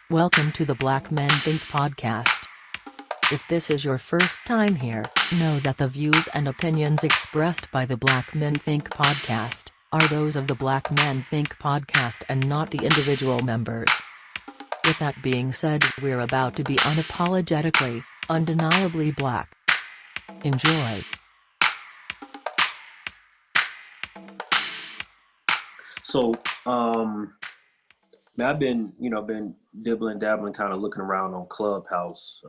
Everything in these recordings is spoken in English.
Welcome to the Black Men Think podcast. If this is your first time here, know that the views and opinions expressed by the Black Men Think podcast are those of the Black Men Think podcast and not the individual members. With that being said, we're about to be unapologetically, undeniably black. Enjoy. So, man, I've been dibbling, dabbling, kind of looking around on Clubhouse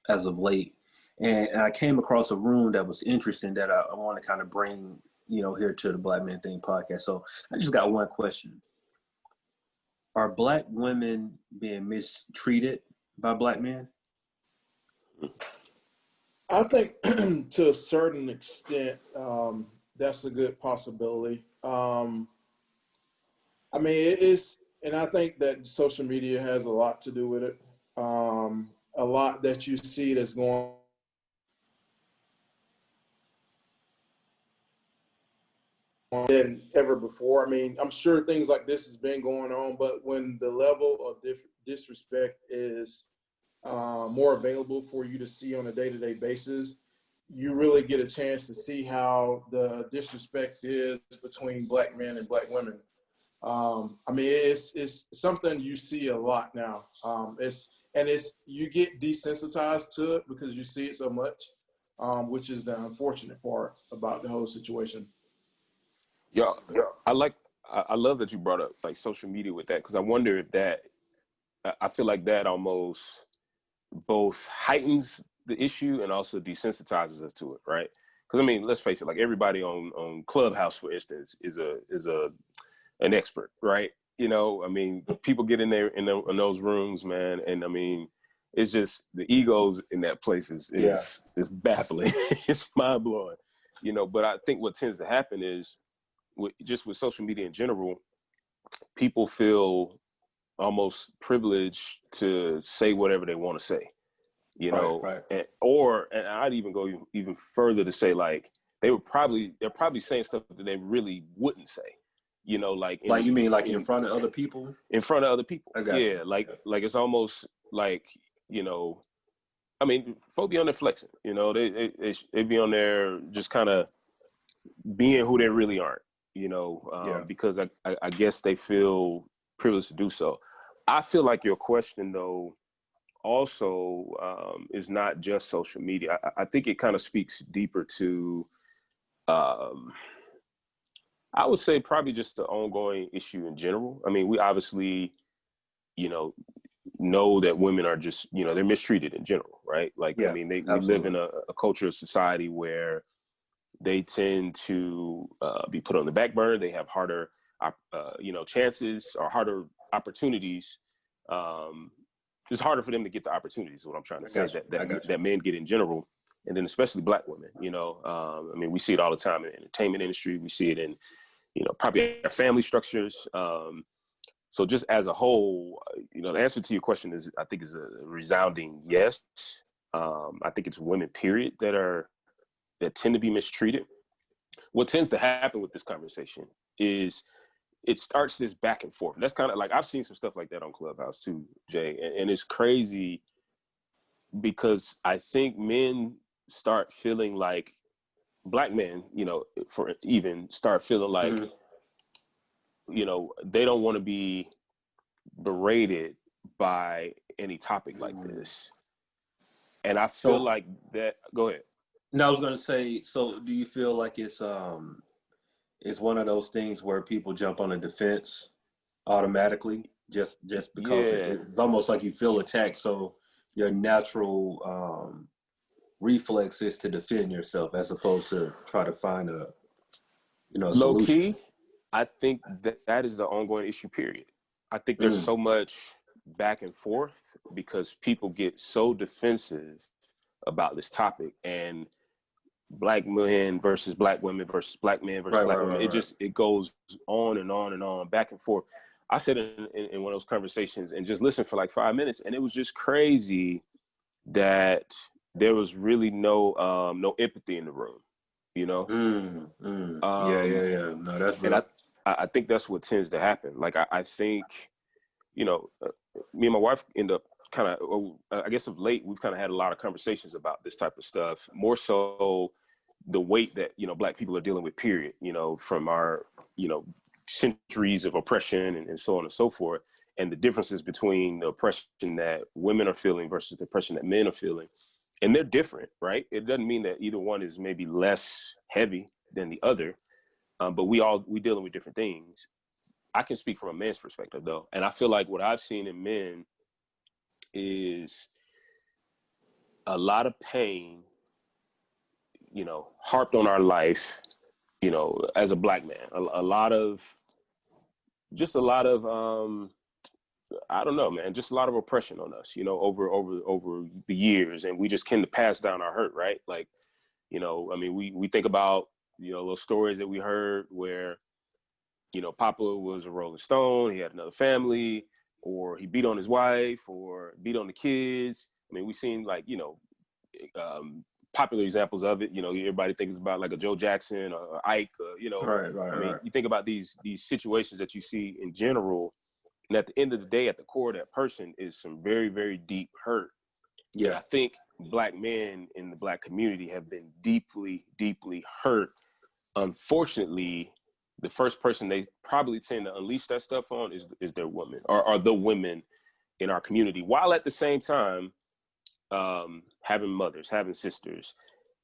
as of late, and I came across a room that was interesting that I want to kind of bring, here to the Black Men Thing podcast. So, I just got one question: are Black women being mistreated by Black men? I think to a certain extent, that's a good possibility. I mean, and I think that social media has a lot to do with it. A lot that you see that's going on than ever before. I mean, I'm sure things like this has been going on, but when the level of disrespect is more available for you to see on a day-to-day basis, you really get a chance to see how the disrespect is between Black men and Black women. I mean, it's something you see a lot now. You get desensitized to it because you see it so much, which is the unfortunate part about the whole situation. Yeah, I love that you brought up like social media with that, because I wonder if I feel like that almost both heightens the issue and also desensitizes us to it, right? Because I mean, let's face it, like everybody on Clubhouse, for instance, is an expert, right? I mean, people get in there in those rooms, man, and I mean, it's just the egos in that place is baffling. It's mind blowing, But I think what tends to happen is, with social media in general, people feel almost privileged to say whatever they want to say, Right. And I'd even go even further to say, like, they're probably saying stuff that they really wouldn't say, like You mean like in front of other people? In front of other people. I got you. Like it's almost like, I mean, folk be on there flexing, they be on there just kind of being who they really aren't, because I guess they feel privileged to do so. I feel like your question, though, also is not just social media. I think it kind of speaks deeper to, I would say probably just the ongoing issue in general. I mean, we obviously, know that women are just, they're mistreated in general, right? Like, Yeah, I mean, we absolutely. live in a culture of society where they tend to be put on the back burner. They have harder, chances or harder opportunities. It's harder for them to get the opportunities, is what I'm trying to say, that men get in general. And then especially Black women, I mean, we see it all the time in the entertainment industry. We see it in, probably our family structures. So just as a whole, the answer to your question I think is a resounding yes. I think it's women, period, that tend to be mistreated. What tends to happen with this conversation is it starts this back and forth. And that's kind of like, I've seen some stuff like that on Clubhouse too, Jay. And it's crazy because I think men start feeling like, Black men, start feeling like, they don't want to be berated by any topic like this. And I feel like that, go ahead. No, I was going to say, so do you feel like it's one of those things where people jump on the defense automatically just because it's almost like you feel attacked, so your natural reflex is to defend yourself as opposed to try to find a Low solution? key, I think that is the ongoing issue, period. I think there's so much back and forth because people get so defensive about this topic, and Black men versus Black women versus Black men versus Black women. It goes on and on and on, back and forth. I sat in one of those conversations and just listened for like 5 minutes, and it was just crazy that there was really no empathy in the room, Yeah. No, that's real. And I think that's what tends to happen. Like I think you know, me and my wife end up kind of, I guess of late, we've kind of had a lot of conversations about this type of stuff, more so the weight that, you know, Black people are dealing with, period, you know, from our, you know, centuries of oppression and so on and so forth, and the differences between the oppression that women are feeling versus the oppression that men are feeling. And they're different, right? It doesn't mean that either one is maybe less heavy than the other, but we dealing with different things. I can speak from a man's perspective though. And I feel like what I've seen in men is a lot of pain, you know, harped on our life, you know, as a Black man, a lot of I don't know, man, just a lot of oppression on us, you know, over the years. And we just tend to pass down our hurt, right? Like, you know, I mean, we think about, you know, those stories that we heard where, you know, Papa was a Rolling Stone, he had another family, or he beat on his wife or beat on the kids. I mean, we've seen, like, you know, popular examples of it. You know, everybody thinks about like a Joe Jackson or Ike, you know. I mean, you think about these situations that you see in general, and at the end of the day, at the core of that person is some very, very deep hurt. Yeah, and I think Black men in the Black community have been deeply, deeply hurt. Unfortunately, the first person they probably tend to unleash that stuff on is their woman, or the women in our community, while at the same time having mothers, having sisters.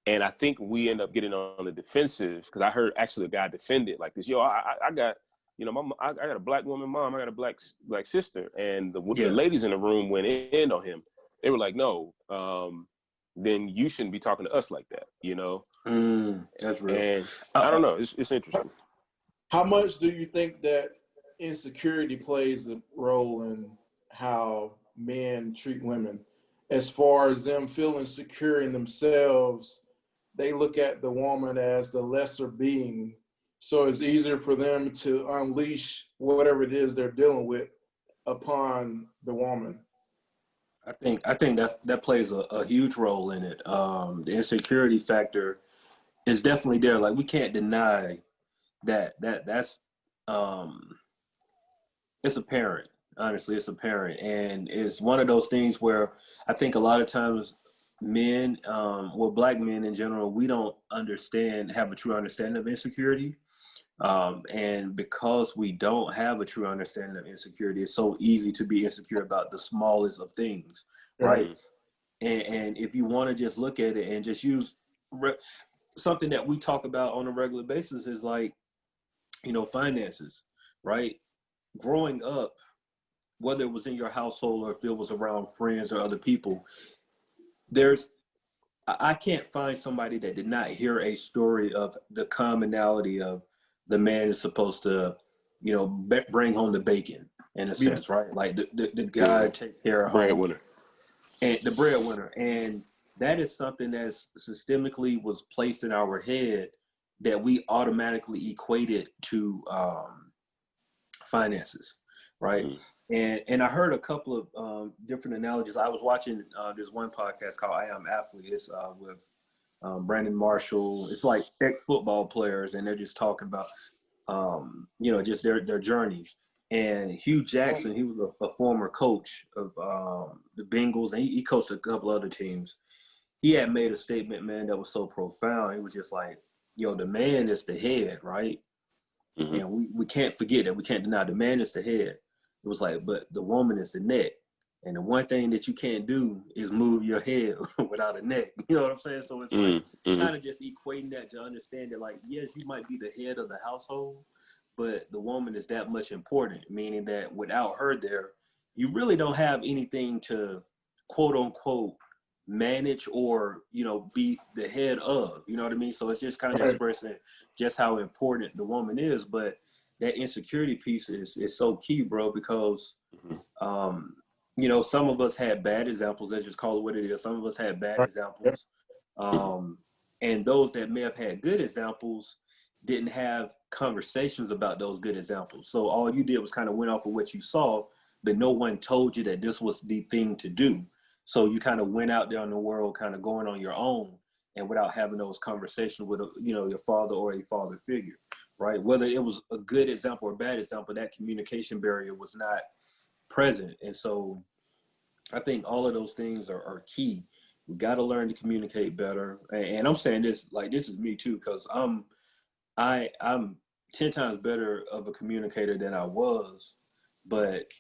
And I think we end up getting on the defensive, because I heard actually a guy defend it like this. Yo, I got, you know, I got a Black woman mom, I got a black sister. And the ladies in the room went in on him. They were like, no, then you shouldn't be talking to us like that, you know? That's real. And I don't know, it's interesting. How much do you think that insecurity plays a role in how men treat women? As far as them feeling secure in themselves, they look at the woman as the lesser being. So it's easier for them to unleash whatever it is they're dealing with upon the woman. I think that plays a huge role in it. The insecurity factor is definitely there. Like, we can't deny that's it's apparent. Honestly, it's apparent, and it's one of those things where I think a lot of times men, Black men in general, we don't have a true understanding of insecurity. And because we don't have a true understanding of insecurity, it's so easy to be insecure about the smallest of things, right? And if you want to just look at it and just use something that we talk about on a regular basis, is like, you know, finances, right? Growing up, whether it was in your household or if it was around friends or other people, I can't find somebody that did not hear a story of the commonality of the man is supposed to, you know, bring home the bacon, in a sense, right? Like the guy take care of breadwinner, and the breadwinner, and that is something that's systemically was placed in our head that we automatically equated to finances, right? And I heard a couple of different analogies. I was watching this one podcast called I Am Athlete. It's with Brandon Marshall. It's like ex-football players, and they're just talking about, you know, just their journey. And Hugh Jackson, he was a former coach of the Bengals, and he coached a couple other teams. He had made a statement, man, that was so profound. He was just like, yo, the man is the head, right? And we can't forget that. We can't deny the man is the head. It was like, but the woman is the neck. And the one thing that you can't do is move your head without a neck. You know what I'm saying? So it's like kind of just equating that to understand that, like, yes, you might be the head of the household, but the woman is that much important, meaning that without her there, you really don't have anything to, quote unquote, manage or, you know, be the head of, you know what I mean? So it's just kind of expressing just how important the woman is. But that insecurity piece is so key, bro, because, you know, some of us had bad examples. Let's just call it what it is. Some of us had bad examples. And those that may have had good examples didn't have conversations about those good examples. So all you did was kind of went off of what you saw, but no one told you that this was the thing to do. So you kind of went out there in the world kind of going on your own and without having those conversations with, you know, your father or a father figure, right? Whether it was a good example or a bad example, that communication barrier was not present. And so I think all of those things are key. We got to learn to communicate better. And I'm saying this, like, this is me too, because I'm 10 times better of a communicator than I was, but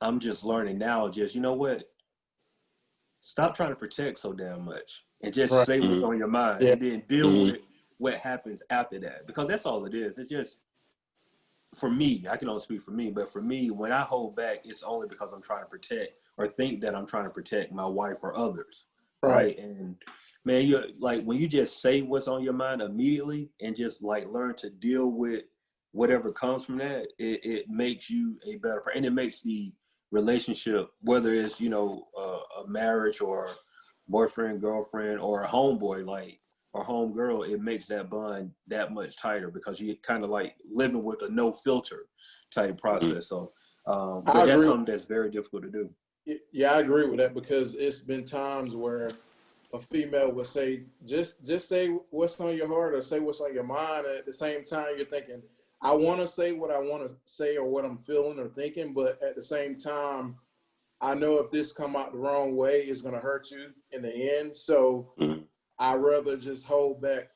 I'm just learning now, just, you know what? Stop trying to protect so damn much and just Right. say what's on your mind, Yeah. and then deal with what happens after that. Because that's all it is. It's just, for me, I can only speak for me, but for me, when I hold back, it's only because I'm trying to protect or think that I'm trying to protect my wife or others. Right. And man, you like when you just say what's on your mind immediately and just like learn to deal with whatever comes from that, it makes you a better person. And it makes the relationship, whether it's, you know, a marriage or boyfriend, girlfriend, or a homeboy, like, or homegirl, it makes that bond that much tighter because you kind of like living with a no filter type process. So, but that's something that's very difficult to do. Yeah, I agree with that, because it's been times where a female would say, just say what's on your heart or say what's on your mind. And at the same time, you're thinking, I want to say what I want to say or what I'm feeling or thinking, but at the same time, I know if this come out the wrong way, it's going to hurt you in the end. So I'd rather just hold back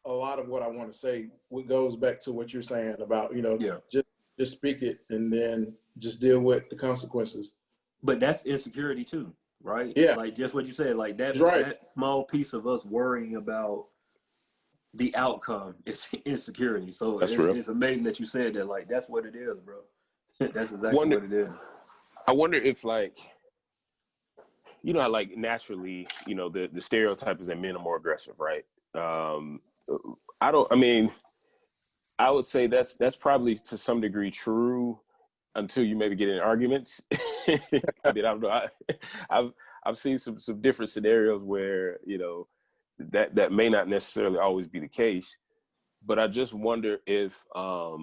a lot of what I want to say. What goes back to what you're saying about, you know, just speak it and then just deal with the consequences. But that's insecurity too, right? Yeah. Like just what you said, like that, Right. that small piece of us worrying about the outcome is insecurity. So it's amazing that you said that. Like, that's what it is, bro. That's exactly what it is. I wonder if, like, you know how, like, naturally, you know, the stereotype is that men are more aggressive, right? I would say that's probably to some degree true until you maybe get in arguments. I mean, I don't know. I've seen some different scenarios where, you know, that may not necessarily always be the case, but I just wonder if I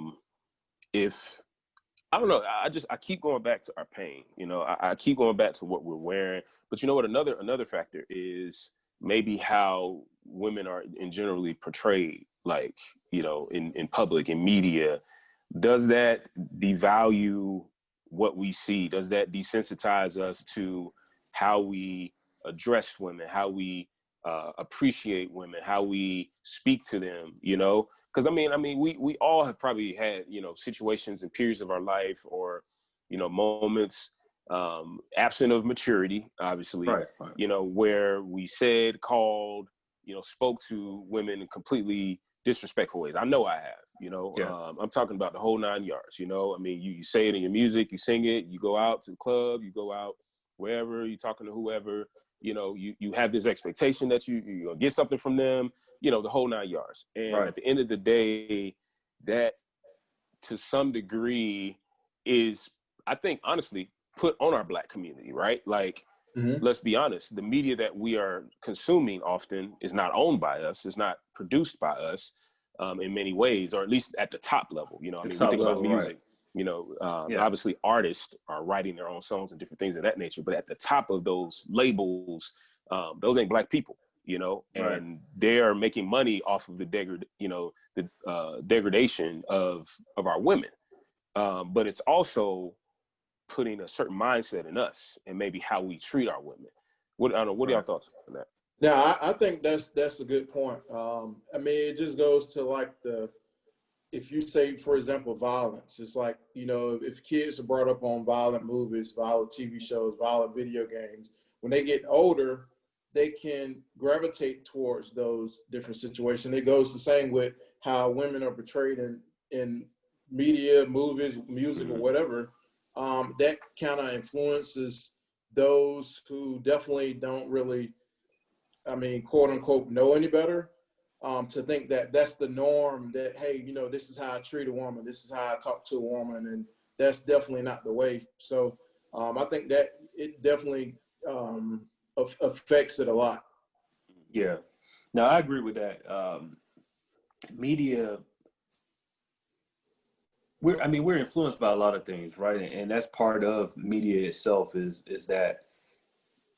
don't know. I keep going back to our pain. You know, I keep going back to what we're wearing. But you know what? Another factor is maybe how women are in generally portrayed, like, you know, in public, in media. Does that devalue what we see? Does that desensitize us to how we address women, how we appreciate women, how we speak to them, you know? Because I mean, we all have probably had, you know, situations and periods of our life, or, you know, moments absent of maturity, obviously, Right. you know, where we said, called, you know, spoke to women in completely disrespectful ways. I know I have, you know. I'm talking about the whole 9 yards, you know. I mean, you say it in your music, you sing it, you go out to the club, you go out wherever, you're talking to whoever, you know, you have this expectation that you're gonna get something from them, you know, the whole 9 yards. And at the end of the day, that to some degree is, I think, honestly, put on our Black community, right? Like, let's be honest, the media that we are consuming often is not owned by us, is not produced by us in many ways, or at least at the top level. You know, I mean, we think about music, you know, obviously artists are writing their own songs and different things of that nature, but at the top of those labels, those ain't Black people, you know, and they are making money off of the degradation of our women. But it's also putting a certain mindset in us and maybe how we treat our women. What are y'all thoughts on that? Now, I think that's a good point. I mean, it just goes to like if you say, for example, violence, it's like, you know, if kids are brought up on violent movies, violent TV shows, violent video games, when they get older, they can gravitate towards those different situations. It goes the same with how women are portrayed in media, movies, music, or whatever. That kind of influences those who definitely don't really, I mean, quote unquote, know any better, to think that that's the norm, that, hey, you know, this is how I treat a woman, this is how I talk to a woman, and that's definitely not the way. So I think that it definitely affects it a lot. Yeah. No, I agree with that. Media, we're influenced by a lot of things, right? And that's part of media itself is that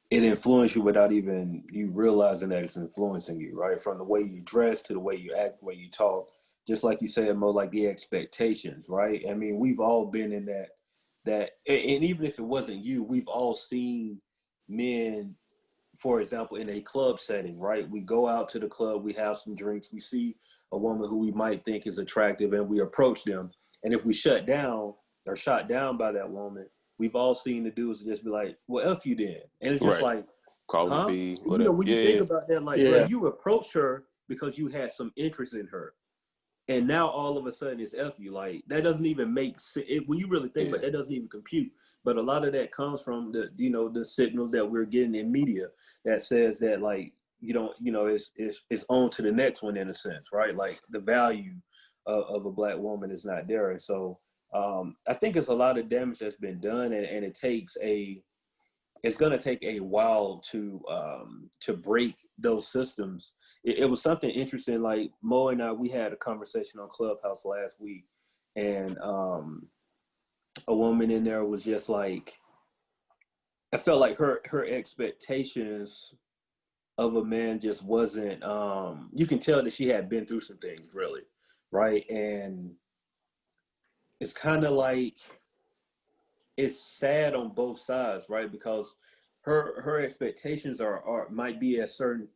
it influences you without even you realizing that it's influencing you, right? From the way you dress to the way you act, the way you talk, just like you said, Mo, like the expectations, right? I mean, we've all been in that, and even if it wasn't you, we've all seen men, for example, in a club setting, right? We go out to the club, we have some drinks, we see a woman who we might think is attractive, and we approach them. And if we shut down or shot down by that woman, we've all seen the dudes just be like, well, F you then. And it's just Right. like, Call it a huh? B, You know, whatever. when you Yeah, think yeah. about that, like, bro, Yeah. you approached her because you had some interest in her. And now all of a sudden it's F you. Like, that doesn't even make sense. When you really think about it, that doesn't even compute. But a lot of that comes from the, you know, the signals that we're getting in media that says that, like, you don't, you know, it's on to the next one in a sense, right? Like, the value of a Black woman is not there. And so I think it's a lot of damage that's been done, and it's going to take a while to break those systems. It was something interesting. Like, Mo and I, we had a conversation on Clubhouse last week, and a woman in there was just like, I felt like her expectations of a man just wasn't. You can tell that she had been through some things, really, right? And it's kind of like, it's sad on both sides, right? Because her expectations are might be a certain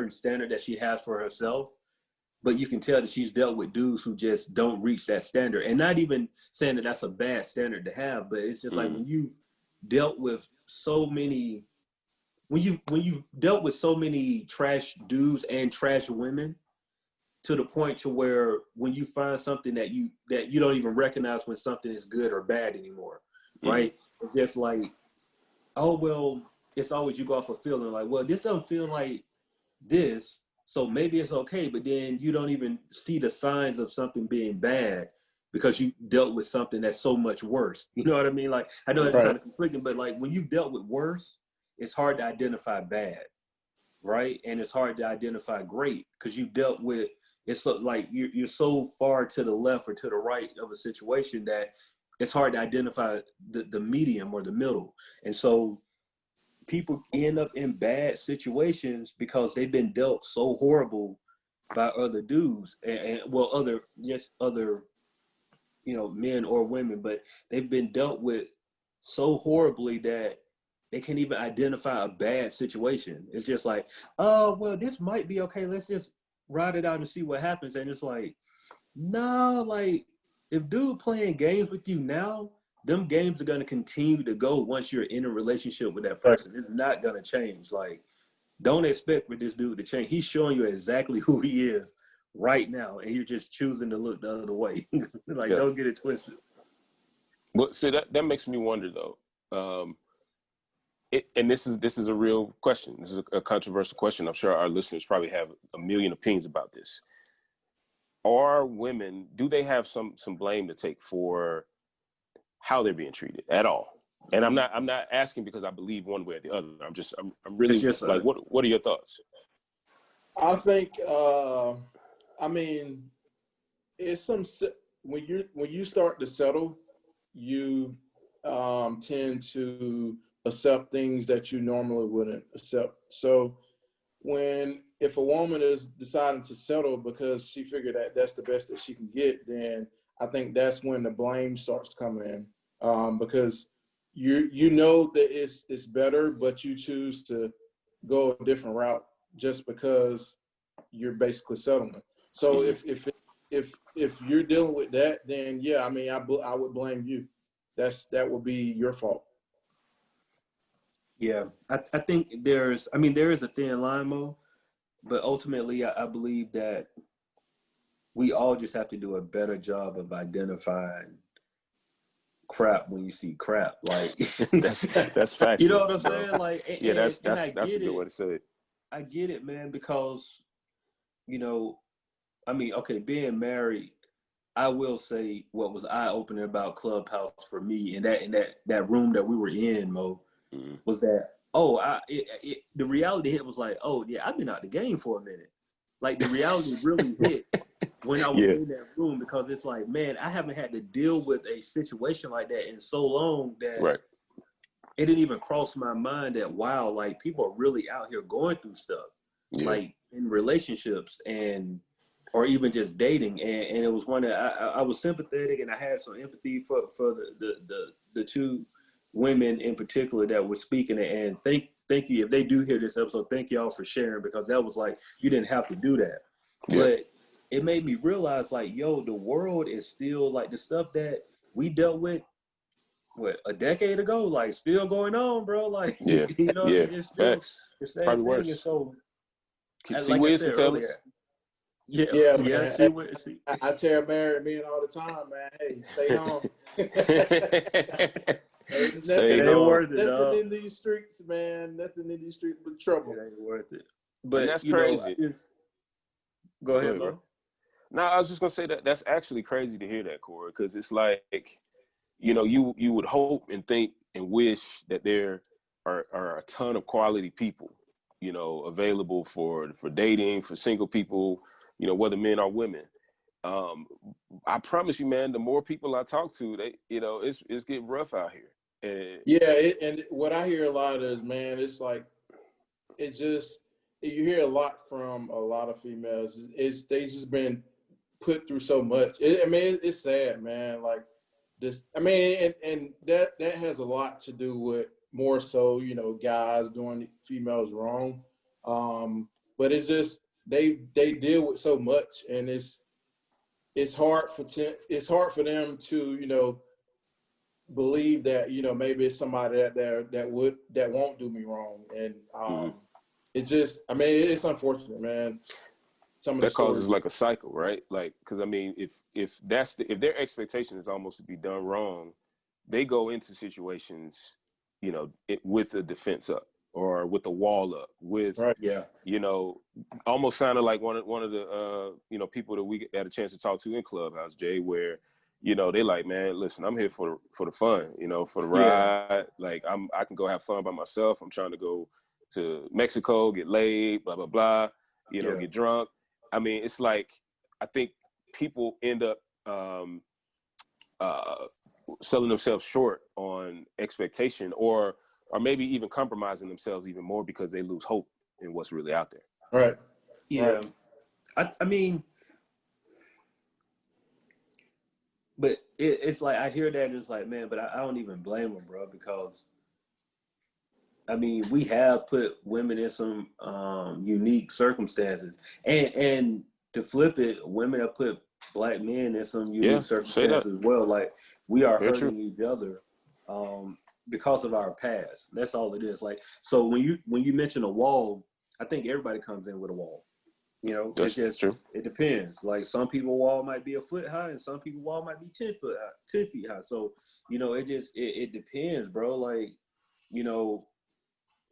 standard that she has for herself, but you can tell that she's dealt with dudes who just don't reach that standard. And not even saying that that's a bad standard to have, but it's just like, when you've dealt with so many, when you've dealt with so many trash dudes and trash women, to the point to where when you find something that you don't even recognize when something is good or bad anymore, right? It's just like, oh, well, it's always, you go off a feeling like, well, this doesn't feel like this, so maybe it's okay. But then you don't even see the signs of something being bad because you dealt with something that's so much worse. You know what I mean? Like, I know it's Right. kind of conflicting, but like, when you've dealt with worse, it's hard to identify bad, right? And it's hard to identify great because you dealt with, it's so, like, you're so far to the left or to the right of a situation that it's hard to identify the medium or the middle. And so people end up in bad situations because they've been dealt so horrible by other dudes, and well, other, you know, men or women, but they've been dealt with so horribly that they can't even identify a bad situation. It's just like, oh, well, this might be okay. Let's just ride it out and see what happens. And it's like, no, like, if dude playing games with you now, them games are going to continue to go once you're in a relationship with that person. It's not going to change. Like, don't expect for this dude to change. He's showing you exactly who he is right now, and you're just choosing to look the other way. Like, don't get it twisted. Well, see, that makes me wonder though. And this is a real question. This is a controversial question. I'm sure our listeners probably have a million opinions about this. Are women, do they have some blame to take for how they're being treated at all? And I'm not asking because I believe one way or the other. I'm really just like, what are your thoughts? I think, I mean, it's when you start to settle, you tend to accept things that you normally wouldn't accept. So if a woman is deciding to settle because she figured that that's the best that she can get, then I think that's when the blame starts coming in, because you know that it's better, but you choose to go a different route just because you're basically settling. So if you're dealing with that, then yeah, I mean, I would blame you. That would be your fault. Yeah, I think there is a thin line, Mo, but ultimately I believe that we all just have to do a better job of identifying crap when you see crap. Like, that's factual. you know what I'm bro. saying? Like, Yeah, that's I a get good way to say it. I get it, man, because, you know, I mean, okay, being married, I will say what was eye-opening about Clubhouse for me, and that room that we were in, Mo, was that, the reality hit was like, oh yeah, I've been out the game for a minute. Like, the reality really hit when I was in that room, because it's like, man, I haven't had to deal with a situation like that in so long that it didn't even cross my mind that, wow, like, people are really out here going through stuff, like in relationships. And or even just dating. And it was one that I was sympathetic, and I had some empathy for the two women in particular that were speaking. And thank you, if they do hear this episode, thank y'all for sharing, because that was like, you didn't have to do that. Yeah. But it made me realize, like, yo, the world is still like the stuff that we dealt with a decade ago, like, still going on, bro. Like, Yeah. you know what I Yeah. mean? It's still Facts. the same Probably thing. worse. And so, See like I Wiz said can tell earlier, us. Yeah, man. see. I tell married men all the time, man. Hey, stay home. Ain't Stay It nothing, ain't home. worth it, nothing dog. in these streets, man. Nothing in these streets but trouble. It ain't worth it. And But that's you know, crazy. go ahead, bro. No, I was just gonna say that's actually crazy to hear that, Corey, because it's like, you know, you would hope and think and wish that there are a ton of quality people, you know, available for dating, for single people, you know, whether men or women. I promise you, man, the more people I talk to, they, you know, it's getting rough out here. And Yeah, and what I hear a lot is, man, it's like, it just, you hear a lot from a lot of females. They just been put through so much. I mean, it's sad, man. Like this, I mean, and that has a lot to do with more so, you know, guys doing females wrong. But it's just they deal with so much, and it's hard for them to, you know, believe that, you know, maybe it's somebody that won't do me wrong. And it just, I mean, it's unfortunate, man. Some of the that causes stories. like a cycle, right? Like, because I mean, if their expectation is almost to be done wrong, they go into situations, you know, with a defense up or with a wall up, with, Right. Yeah. you know, almost sounded like one of the you know, people that we had a chance to talk to in Clubhouse, Jay, where, you know, they like, man, listen, I'm here for the fun, you know, for the ride. Like, I can go have fun by myself. I'm trying to go to Mexico, get laid, blah blah blah, you know, get drunk. I mean, it's like, I think people end up selling themselves short on expectation, or maybe even compromising themselves even more because they lose hope in what's really out there. Right. Yeah. Right. I mean, but it's like, I hear that and it's like, man, but I don't even blame them, bro, because I mean, we have put women in some unique circumstances, and to flip it, women have put Black men in some unique circumstances as well. Like, we are hurting each other because of our past. That's all it is. Like, so when you mention a wall, I think everybody comes in with a wall. You know, That's it's just true. It depends. Like, some people wall might be a foot high, and some people wall might be 10 feet high. So, you know, it depends, bro. Like, you know,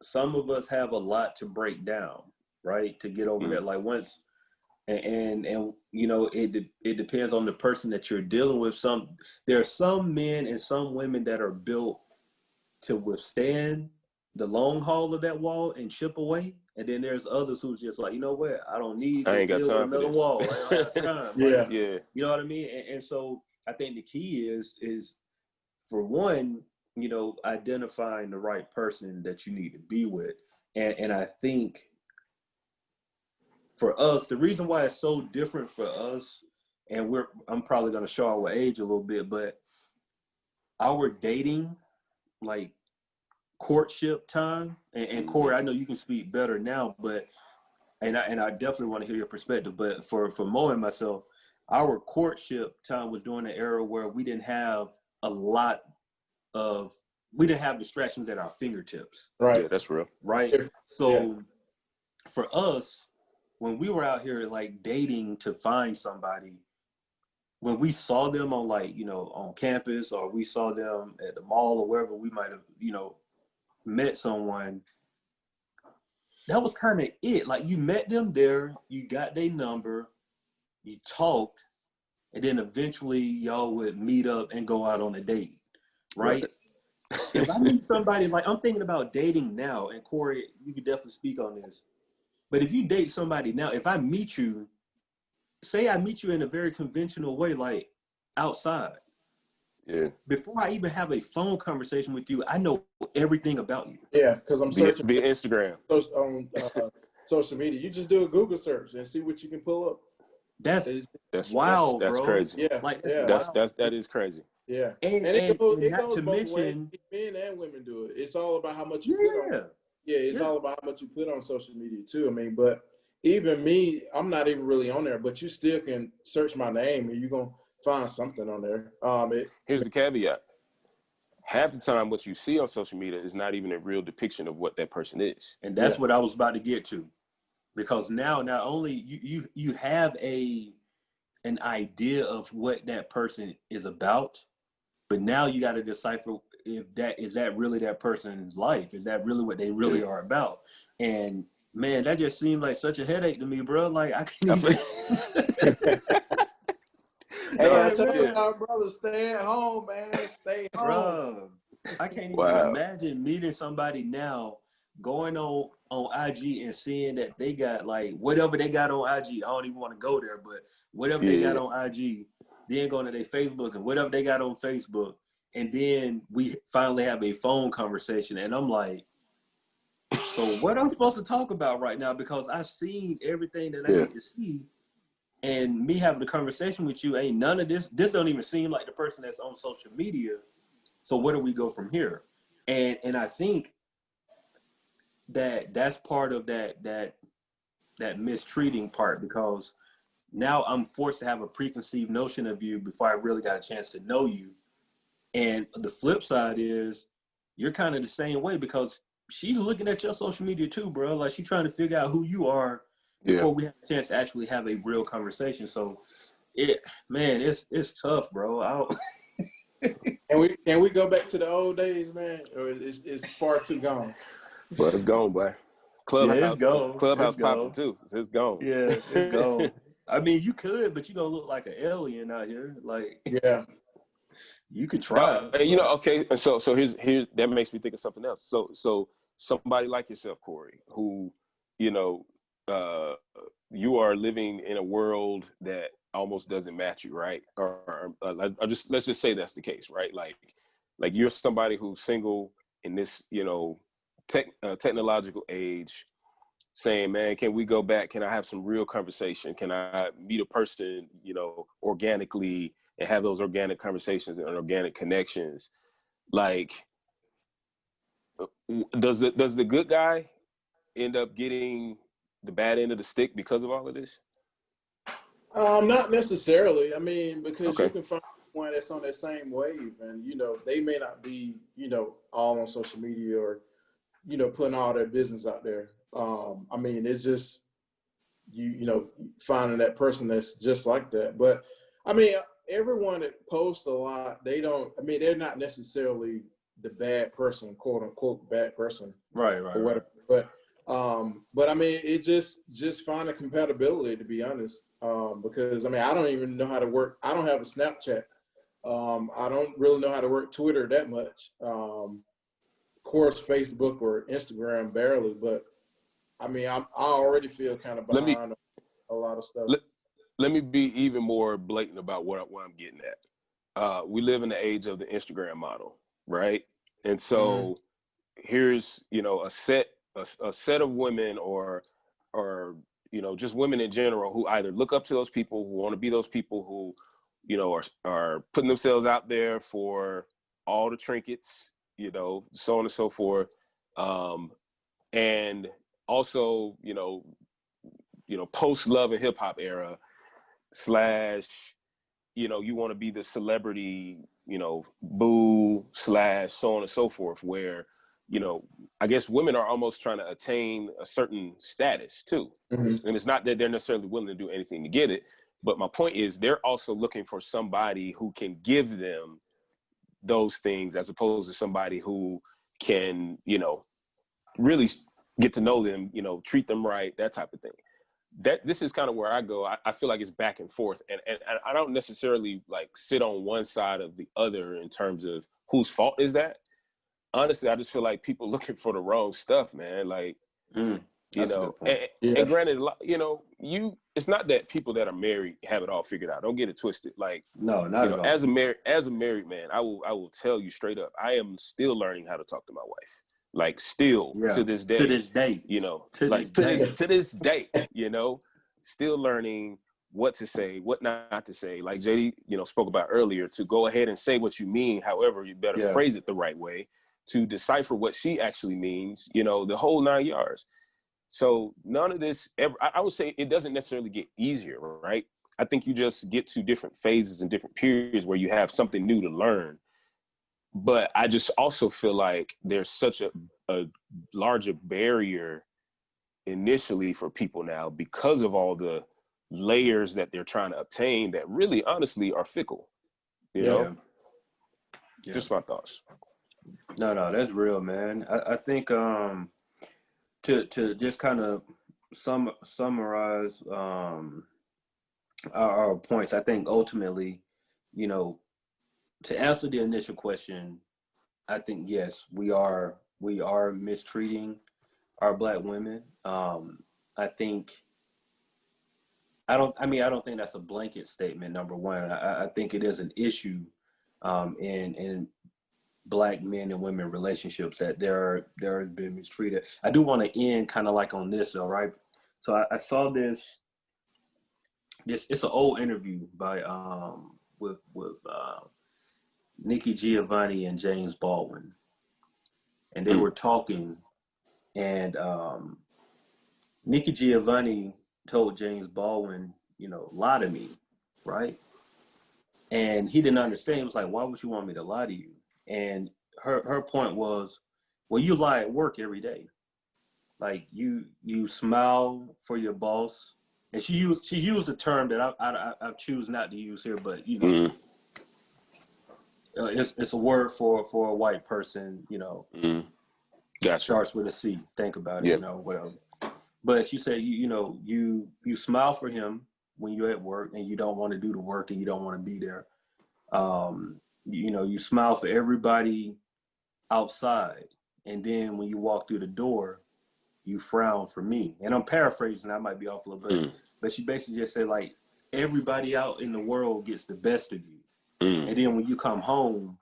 some of us have a lot to break down, right, to get over that. Like, once, and you know, it depends on the person that you're dealing with. There are some men and some women that are built to withstand the long haul of that wall and chip away. And then there's others who's just like, you know what, I don't need I to ain't got build time for another this. wall. I don't have time. Yeah. Like, Yeah. you know what I mean? And so I think the key is for one, you know, identifying the right person that you need to be with. And I think for us, the reason why it's so different for us, and I'm probably going to show our age a little bit, but our dating, like, courtship time, and Corey, I know you can speak better now, but and I definitely want to hear your perspective. But for Mo and myself, our courtship time was during an era where we didn't have distractions at our fingertips. Right. Yeah, that's real. Right. So for us, when we were out here like dating to find somebody, when we saw them on, like, you know, on campus, or we saw them at the mall or wherever we might have, you know, met someone, that was kind of it. Like, you met them there, you got their number, you talked, and then eventually y'all would meet up and go out on a date, right? If I meet somebody, like, I'm thinking about dating now, and Corey, you could definitely speak on this, but if you date somebody now, if I meet you, say I meet you in a very conventional way, like outside, before I even have a phone conversation with you, I know everything about you. Yeah, because I'm searching via Instagram, on social media. You just do a Google search and see what you can pull up. That's It's, wow, that's bro. crazy. yeah, Like yeah, That is crazy. yeah. and And and, and it not goes to both ways. mention, Men and women do it. It's all about how much you put on. yeah, Yeah, it's yeah. all about how much you put on social media too. I mean, but even me, I'm not even really on there, but you still can search my name and you're gonna find something on there. Here's the caveat. Half the time what you see on social media is not even a real depiction of what that person is. And that's what I was about to get to, because now not only you have an idea of what that person is about, but now you got to decipher if that really that person's life. Is that really what they really are about? And man, that just seemed like such a headache to me, bro. Like I can't even. Hey, I Like, tell man, y'all, brother, stay at home, man. Stay home. bro, I can't even Wow. imagine meeting somebody now, going on IG and seeing that they got like whatever they got on IG. I don't even want to go there, but whatever they got on IG, then going to their Facebook and whatever they got on Facebook, and then we finally have a phone conversation, and I'm like, so what I'm supposed to talk about right now? Because I've seen everything that I need to see, and me having a conversation with you ain't none of this. This don't even seem like the person that's on social media. So where do we go from here? And I think that's part of that mistreating part, because now I'm forced to have a preconceived notion of you before I really got a chance to know you. And the flip side is you're kind of the same way, because she's looking at your social media too, bro. Like she's trying to figure out who you are before we have a chance to actually have a real conversation. So it's tough, bro. I don't Can we go back to the old days, man? Or it's far too gone. Well, it's gone, boy. Yeah, it's gone. Clubhouse It's popping gone. too. It's gone. Yeah, it's gone. I mean, you could, but you don't look like an alien out here. Like, Yeah. you could Now, try. okay. And so here's that makes me think of something else. So somebody like yourself, Corey, who, uh, you are living in a world that almost doesn't match you, right? Or let's just say that's the case, right? Like you're somebody who's single in this, technological age, saying, man, can we go back? Can I have some real conversation? Can I meet a person, organically, and have those organic conversations and organic connections? Like, does the good guy end up getting the bad end of the stick because of all of this? Not necessarily. I mean, because you Okay. can find one that's on that same wave, and they may not be, all on social media or, putting all their business out there. I mean, it's just finding that person that's just like that. But I mean, everyone that posts a lot, they're not necessarily the bad person, quote unquote bad person, Right. or whatever. But I mean, it just finding compatibility, to be honest. Because I mean, I don't even know how to work. I don't have a Snapchat. I don't really know how to work Twitter that much. Of course, Facebook or Instagram barely. But I mean, I already feel kind of behind a lot of stuff. Let me be even more blatant about what I'm getting at. We live in the age of the Instagram model, right? And so here's, a set of women or just women in general who either look up to those people, who want to be those people who, are putting themselves out there for all the trinkets, so on and so forth. And also, post Love and Hip Hop era / you want to be the celebrity, boo / so on and so forth, where, I guess women are almost trying to attain a certain status too. Mm-hmm. And it's not that they're necessarily willing to do anything to get it, but my point is they're also looking for somebody who can give them those things, as opposed to somebody who can, really get to know them, treat them right, that type of thing. This is kind of where I go. I feel like it's back and forth, and I don't necessarily like sit on one side of the other in terms of whose fault is that. Honestly, I just feel like people looking for the wrong stuff, man. Like, and granted, it's not that people that are married have it all figured out. Don't get it twisted. Like, no, not at all. As a married man, I will tell you straight up, I am still learning how to talk to my wife. Like, still to this day, to this day, to this day, still learning what to say, what not to say. Like JD, spoke about earlier, to go ahead and say what you mean. However, you better phrase it the right way to decipher what she actually means, the whole 9 yards. So none of this ever, I would say it doesn't necessarily get easier, right? I think you just get to different phases and different periods where you have something new to learn. But I just also feel like there's such a larger barrier initially for people now because of all the layers that they're trying to obtain that really honestly are fickle, you know? Yeah. Just my thoughts. No, that's real, man. I think to just kind of summarize our points, I think ultimately, to answer the initial question, I think yes, we are mistreating our Black women. I don't think that's a blanket statement. Number one, I think it is an issue in Black men and women relationships that they're being mistreated. I do want to end kind of like on this though, right? So I saw this. It's an old interview by with Nikki Giovanni and James Baldwin, and they were talking, and Nikki Giovanni told James Baldwin, lie to me, right? And he didn't understand. He was like, why would you want me to lie to you? And her point was, well, you lie at work every day. Like you smile for your boss. And she used a term that I choose not to use here, but it's a word for a white person, Gotcha. starts with a C. Think about it, whatever. But she said, you smile for him when you're at work and you don't want to do the work and you don't want to be there. You smile for everybody outside, and then when you walk through the door, you frown for me. And I'm paraphrasing, I might be off a little bit, but she basically just said, like, everybody out in the world gets the best of you. And then when you come home,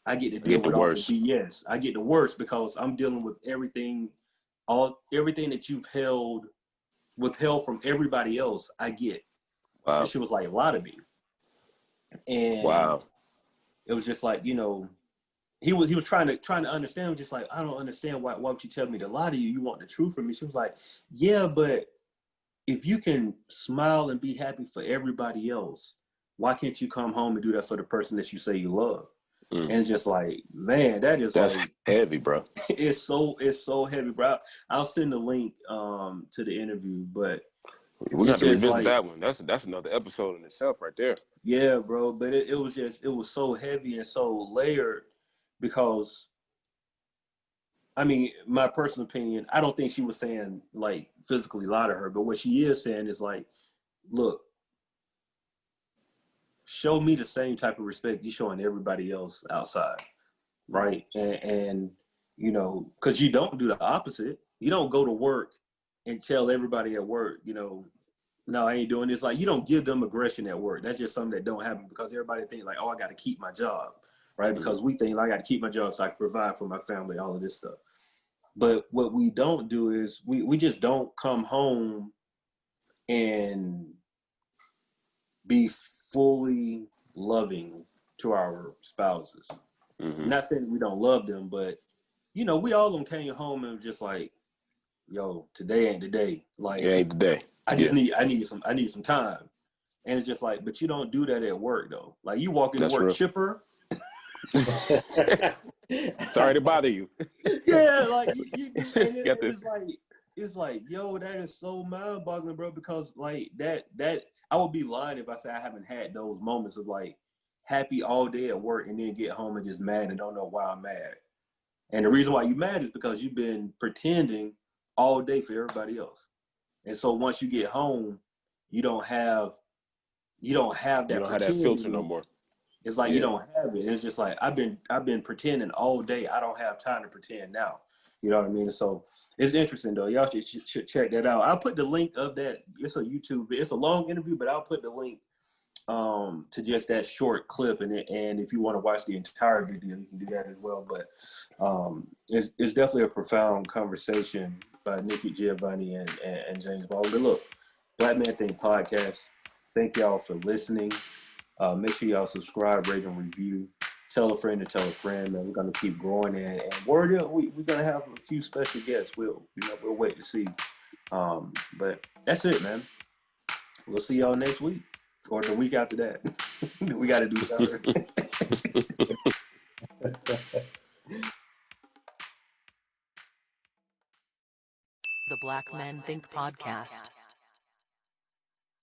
I get to deal with all the BS. I get the worst because I'm dealing with everything that you've withheld from everybody else. I get. Wow. And she was like, lie to me. And it was just like, he was trying to understand, just like, I don't understand why would you tell me to lie to you? You want the truth from me. She was like, yeah, but if you can smile and be happy for everybody else, why can't you come home and do that for the person that you say you love? And it's just like, man, that's like heavy, bro. It's so heavy, bro. I'll send the link to the interview, but we got to revisit that one. That's another episode in itself right there. Yeah, bro. But it was so heavy and so layered because, I mean, my personal opinion, I don't think she was saying like physically lie to her, but what she is saying is like, look, show me the same type of respect you're showing everybody else outside, right? And because you don't do the opposite. You don't go to work and tell everybody at work, no, I ain't doing this. Like, you don't give them aggression at work. That's just something that don't happen because everybody thinks like, oh, I got to keep my job, right? Because we think like, I got to keep my job so I can provide for my family, all of this stuff. But what we don't do is we just don't come home and be fully loving to our spouses. Not saying we don't love them, but we all done came home and just like, yo, today ain't the day. Like, it ain't the day. I need some time. And it's just like, but you don't do that at work though. Like, you walk into work chipper. Sorry to bother you. Yeah, like it's like, yo, that is so mind-boggling, bro. Because like that I would be lying if I say I haven't had those moments of like happy all day at work and then get home and just mad and don't know why I'm mad. And the reason why you're mad is because you've been pretending all day for everybody else. And so once you get home, you don't have that filter no more. It's like you don't have it. It's just like I've been pretending all day. I don't have time to pretend now. You know what I mean? So it's interesting though. Y'all should check that out. I'll put the link of that. It's a YouTube. It's a long interview, but I'll put the link to just that short clip in it. And if you want to watch the entire video, you can do that as well. But it's definitely a profound conversation by Nikki Giovanni and James Baldwin. But look, Black Man Think podcast. Thank y'all for listening. Make sure y'all subscribe, rate, and review. Tell a friend to tell a friend, man. We're gonna keep growing, and we're gonna have a few special guests. We'll wait to see. But that's it, man. We'll see y'all next week or the week after that. We got to do something. The Black Men Think Podcast.